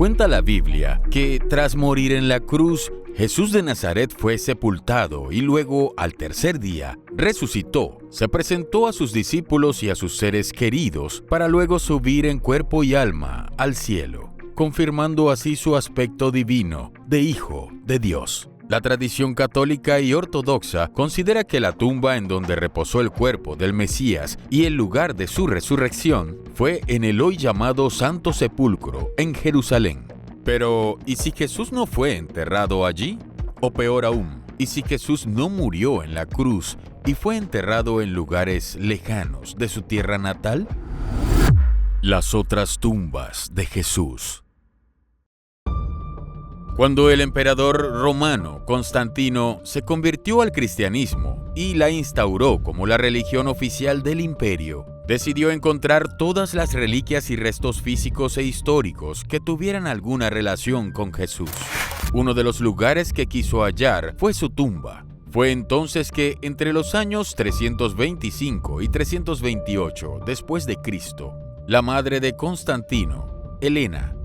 Cuenta la Biblia que tras morir en la cruz, Jesús de Nazaret fue sepultado y luego, al tercer día, resucitó. Se presentó a sus discípulos y a sus seres queridos para luego subir en cuerpo y alma al cielo, confirmando así su aspecto divino de Hijo de Dios. La tradición católica y ortodoxa considera que la tumba en donde reposó el cuerpo del Mesías y el lugar de su resurrección fue en el hoy llamado Santo Sepulcro, en Jerusalén. Pero, ¿y si Jesús no fue enterrado allí? O peor aún, ¿y si Jesús no murió en la cruz y fue enterrado en lugares lejanos de su tierra natal? Las otras tumbas de Jesús. Cuando el emperador romano Constantino se convirtió al cristianismo y la instauró como la religión oficial del imperio, decidió encontrar todas las reliquias y restos físicos e históricos que tuvieran alguna relación con Jesús. Uno de los lugares que quiso hallar fue su tumba. Fue entonces que, entre los años 325 y 328 después de Cristo, la madre de Constantino, Helena,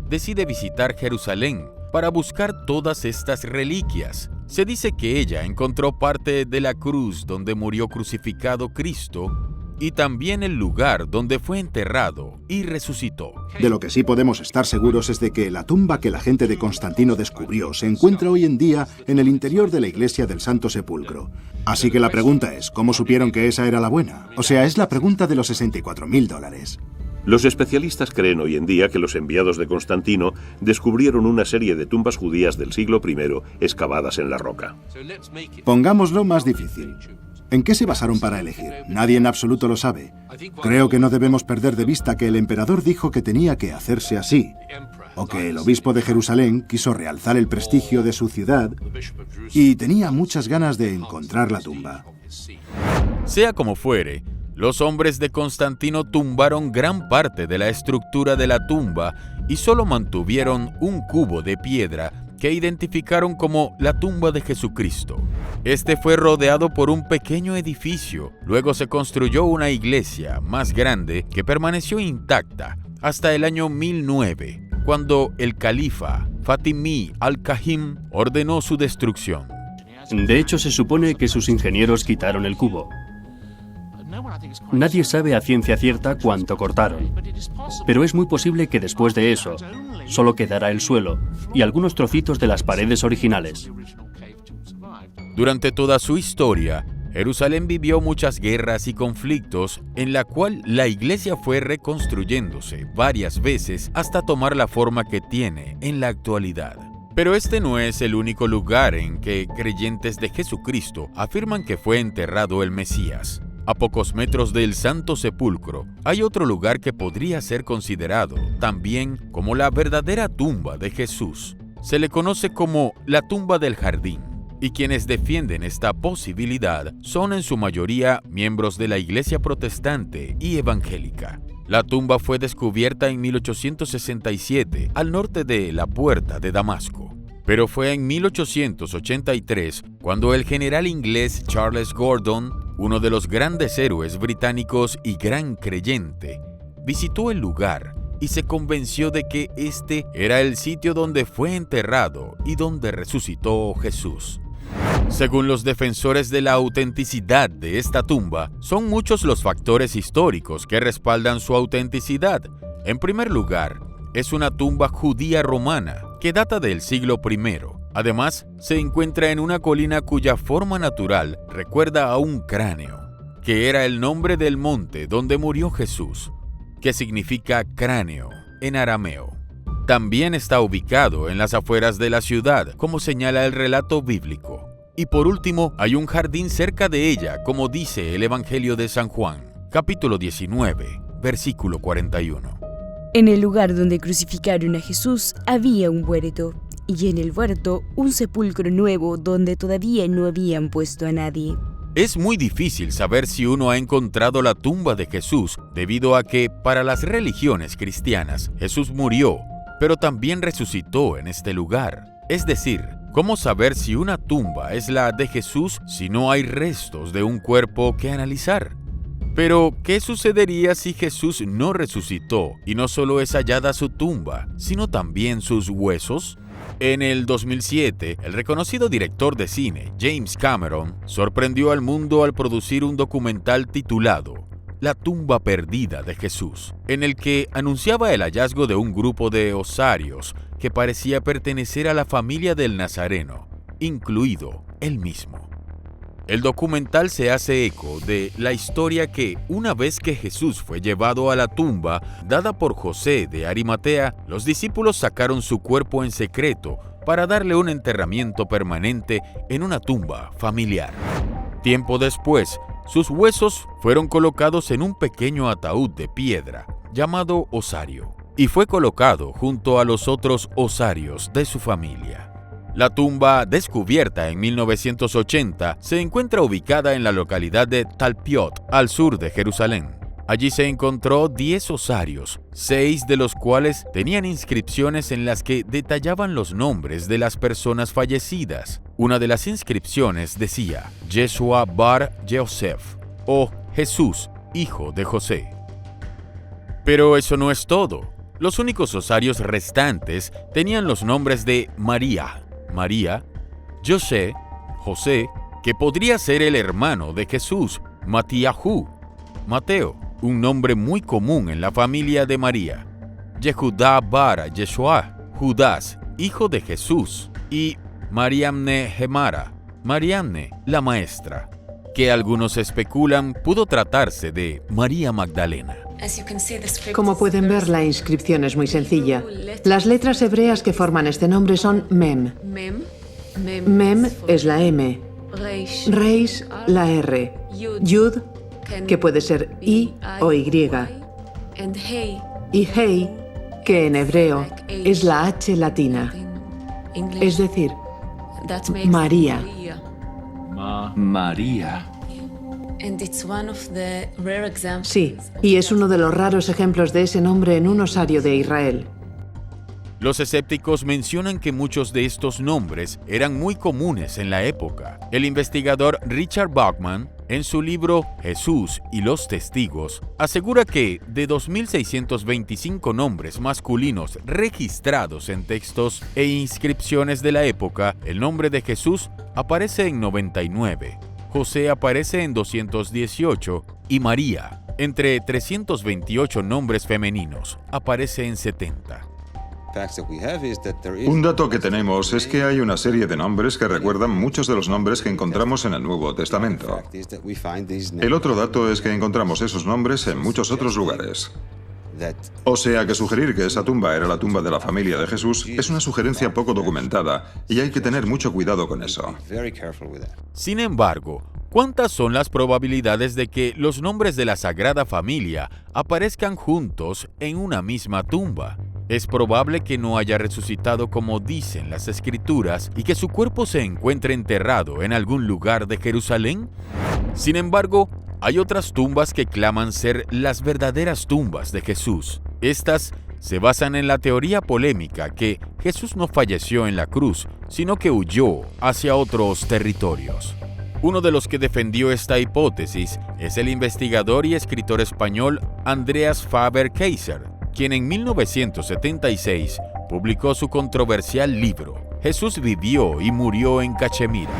decide visitar Jerusalén para buscar todas estas reliquias. Se dice que ella encontró parte de la cruz donde murió crucificado Cristo y también el lugar donde fue enterrado y resucitó. De lo que sí podemos estar seguros es de que la tumba que la gente de Constantino descubrió se encuentra hoy en día en el interior de la iglesia del Santo Sepulcro. Así que la pregunta es, ¿cómo supieron que esa era la buena? O sea, es la pregunta de los $64.000. Los especialistas creen hoy en día que los enviados de Constantino descubrieron una serie de tumbas judías del siglo I excavadas en la roca. Pongámoslo más difícil. ¿En qué se basaron para elegir? Nadie en absoluto lo sabe. Creo que no debemos perder de vista que el emperador dijo que tenía que hacerse así, o que el obispo de Jerusalén quiso realzar el prestigio de su ciudad y tenía muchas ganas de encontrar la tumba. Sea como fuere, los hombres de Constantino tumbaron gran parte de la estructura de la tumba y solo mantuvieron un cubo de piedra que identificaron como la tumba de Jesucristo. Este fue rodeado por un pequeño edificio. Luego se construyó una iglesia más grande que permaneció intacta hasta el año 1009, cuando el califa Fatimí al-Kahim ordenó su destrucción. De hecho, se supone que sus ingenieros quitaron el cubo. Nadie sabe a ciencia cierta cuánto cortaron, pero es muy posible que después de eso solo quedara el suelo y algunos trocitos de las paredes originales. Durante toda su historia, Jerusalén vivió muchas guerras y conflictos en la cual la iglesia fue reconstruyéndose varias veces hasta tomar la forma que tiene en la actualidad. Pero este no es el único lugar en que creyentes de Jesucristo afirman que fue enterrado el Mesías. A pocos metros del Santo Sepulcro hay otro lugar que podría ser considerado también como la verdadera tumba de Jesús. Se le conoce como la tumba del jardín, y quienes defienden esta posibilidad son en su mayoría miembros de la Iglesia protestante y evangélica. La tumba fue descubierta en 1867 al norte de la Puerta de Damasco. Pero fue en 1883 cuando el general inglés Charles Gordon, uno de los grandes héroes británicos y gran creyente, visitó el lugar y se convenció de que este era el sitio donde fue enterrado y donde resucitó Jesús. Según los defensores de la autenticidad de esta tumba, son muchos los factores históricos que respaldan su autenticidad. En primer lugar, es una tumba judía romana que data del siglo I. Además, se encuentra en una colina cuya forma natural recuerda a un cráneo, que era el nombre del monte donde murió Jesús, que significa cráneo en arameo. También está ubicado en las afueras de la ciudad, como señala el relato bíblico. Y por último, hay un jardín cerca de ella, como dice el Evangelio de San Juan, capítulo 19, versículo 41. En el lugar donde crucificaron a Jesús había un huerto, y en el huerto un sepulcro nuevo donde todavía no habían puesto a nadie. Es muy difícil saber si uno ha encontrado la tumba de Jesús, debido a que, para las religiones cristianas, Jesús murió, pero también resucitó en este lugar. Es decir, ¿cómo saber si una tumba es la de Jesús si no hay restos de un cuerpo que analizar? Pero, ¿qué sucedería si Jesús no resucitó y no solo es hallada su tumba, sino también sus huesos? En el 2007, el reconocido director de cine, James Cameron, sorprendió al mundo al producir un documental titulado La tumba perdida de Jesús, en el que anunciaba el hallazgo de un grupo de osarios que parecía pertenecer a la familia del Nazareno, incluido él mismo. El documental se hace eco de la historia que, una vez que Jesús fue llevado a la tumba dada por José de Arimatea, los discípulos sacaron su cuerpo en secreto para darle un enterramiento permanente en una tumba familiar. Tiempo después, sus huesos fueron colocados en un pequeño ataúd de piedra llamado osario y fue colocado junto a los otros osarios de su familia. La tumba, descubierta en 1980, se encuentra ubicada en la localidad de Talpiot, al sur de Jerusalén. Allí se encontró 10 osarios, 6 de los cuales tenían inscripciones en las que detallaban los nombres de las personas fallecidas. Una de las inscripciones decía Yeshua bar Yosef, o Jesús, hijo de José. Pero eso no es todo. Los únicos osarios restantes tenían los nombres de María, José, que podría ser el hermano de Jesús, Matiahu, Mateo, un nombre muy común en la familia de María, Yehudá bar Yeshua, Judas, hijo de Jesús, y Mariamne Gemara, Mariamne, la maestra, que algunos especulan pudo tratarse de María Magdalena. Como pueden ver, la inscripción es muy sencilla. Las letras hebreas que forman este nombre son Mem. Mem es la M, Reish la R, Yud, que puede ser I o Y, y Hei, que en hebreo es la H latina, es decir, María. María. Sí, y es uno de los raros ejemplos de ese nombre en un osario de Israel. Los escépticos mencionan que muchos de estos nombres eran muy comunes en la época. El investigador Richard Bachman, en su libro Jesús y los testigos, asegura que de 2.625 nombres masculinos registrados en textos e inscripciones de la época, el nombre de Jesús aparece en 99. José aparece en 218 y María, entre 328 nombres femeninos, aparece en 70. Un dato que tenemos es que hay una serie de nombres que recuerdan muchos de los nombres que encontramos en el Nuevo Testamento. El otro dato es que encontramos esos nombres en muchos otros lugares. O sea que sugerir que esa tumba era la tumba de la familia de Jesús es una sugerencia poco documentada y hay que tener mucho cuidado con eso. Sin embargo, ¿cuántas son las probabilidades de que los nombres de la Sagrada Familia aparezcan juntos en una misma tumba? Es probable que no haya resucitado como dicen las Escrituras y que su cuerpo se encuentre enterrado en algún lugar de Jerusalén. Sin embargo, hay otras tumbas que claman ser las verdaderas tumbas de Jesús. Estas se basan en la teoría polémica que Jesús no falleció en la cruz, sino que huyó hacia otros territorios. Uno de los que defendió esta hipótesis es el investigador y escritor español Andreas Faber-Kaiser, quien en 1976 publicó su controversial libro Jesús vivió y murió en Cachemira.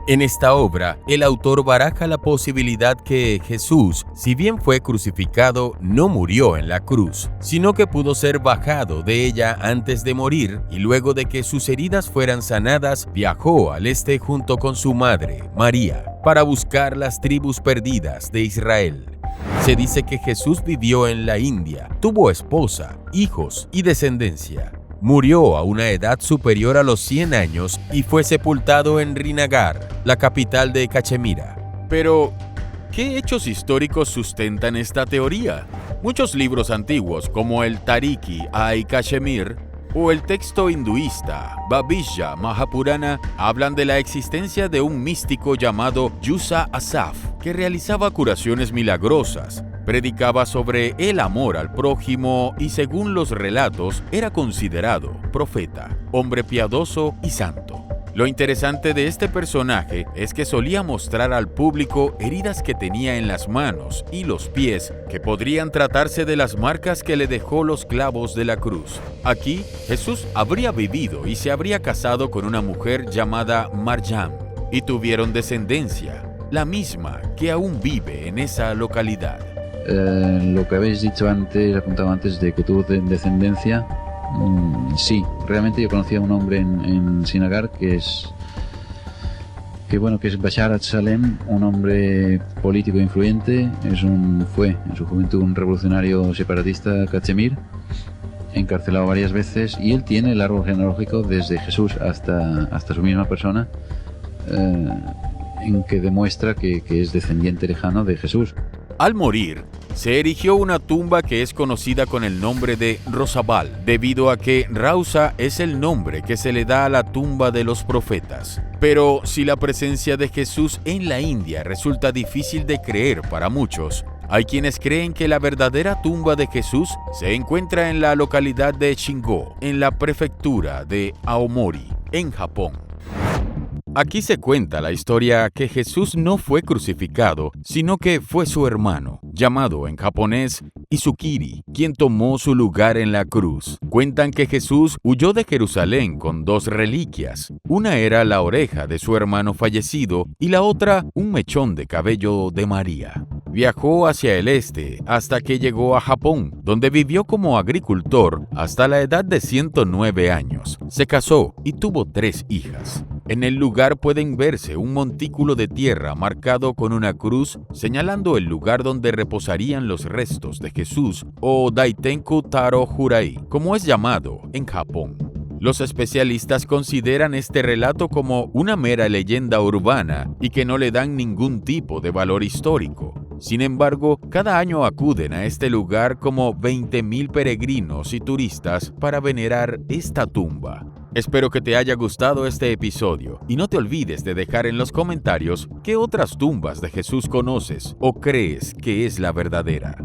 En esta obra, el autor baraja la posibilidad que Jesús, si bien fue crucificado, no murió en la cruz, sino que pudo ser bajado de ella antes de morir y luego de que sus heridas fueran sanadas, viajó al este junto con su madre, María, para buscar las tribus perdidas de Israel. Se dice que Jesús vivió en la India, tuvo esposa, hijos y descendencia. Murió a una edad superior a los 100 años y fue sepultado en Srinagar, la capital de Cachemira. Pero, ¿qué hechos históricos sustentan esta teoría? Muchos libros antiguos, como el Tarikhi-i-Kashmir o el texto hinduista Bhavishya Mahapurana, hablan de la existencia de un místico llamado Yusa Asaf, que realizaba curaciones milagrosas, predicaba sobre el amor al prójimo y, según los relatos, era considerado profeta, hombre piadoso y santo. Lo interesante de este personaje es que solía mostrar al público heridas que tenía en las manos y los pies que podrían tratarse de las marcas que le dejó los clavos de la cruz. Aquí, Jesús habría vivido y se habría casado con una mujer llamada Marjam y tuvieron descendencia, la misma que aún vive en esa localidad. Lo que habéis dicho antes, apuntado antes de que tuvo descendencia, sí, realmente yo conocí a un hombre en Sinagar que es Bashar al-Salem, un hombre político influyente, fue en su juventud un revolucionario separatista cachemir, encarcelado varias veces, y él tiene el árbol genealógico desde Jesús hasta su misma persona, en que demuestra que es descendiente lejano de Jesús. Al morir, se erigió una tumba que es conocida con el nombre de Rosabal, debido a que Rausa es el nombre que se le da a la tumba de los profetas. Pero si la presencia de Jesús en la India resulta difícil de creer para muchos, hay quienes creen que la verdadera tumba de Jesús se encuentra en la localidad de Shingo, en la prefectura de Aomori, en Japón. Aquí se cuenta la historia que Jesús no fue crucificado, sino que fue su hermano, llamado en japonés Izukiri, quien tomó su lugar en la cruz. Cuentan que Jesús huyó de Jerusalén con 2 reliquias. Una era la oreja de su hermano fallecido y la otra un mechón de cabello de María. Viajó hacia el este hasta que llegó a Japón, donde vivió como agricultor hasta la edad de 109 años. Se casó y tuvo 3 hijas. En el lugar pueden verse un montículo de tierra marcado con una cruz señalando el lugar donde reposarían los restos de Jesús, o Daitenku Taro Jurai, como es llamado en Japón. Los especialistas consideran este relato como una mera leyenda urbana y que no le dan ningún tipo de valor histórico. Sin embargo, cada año acuden a este lugar como 20,000 peregrinos y turistas para venerar esta tumba. Espero que te haya gustado este episodio y no te olvides de dejar en los comentarios qué otras tumbas de Jesús conoces o crees que es la verdadera.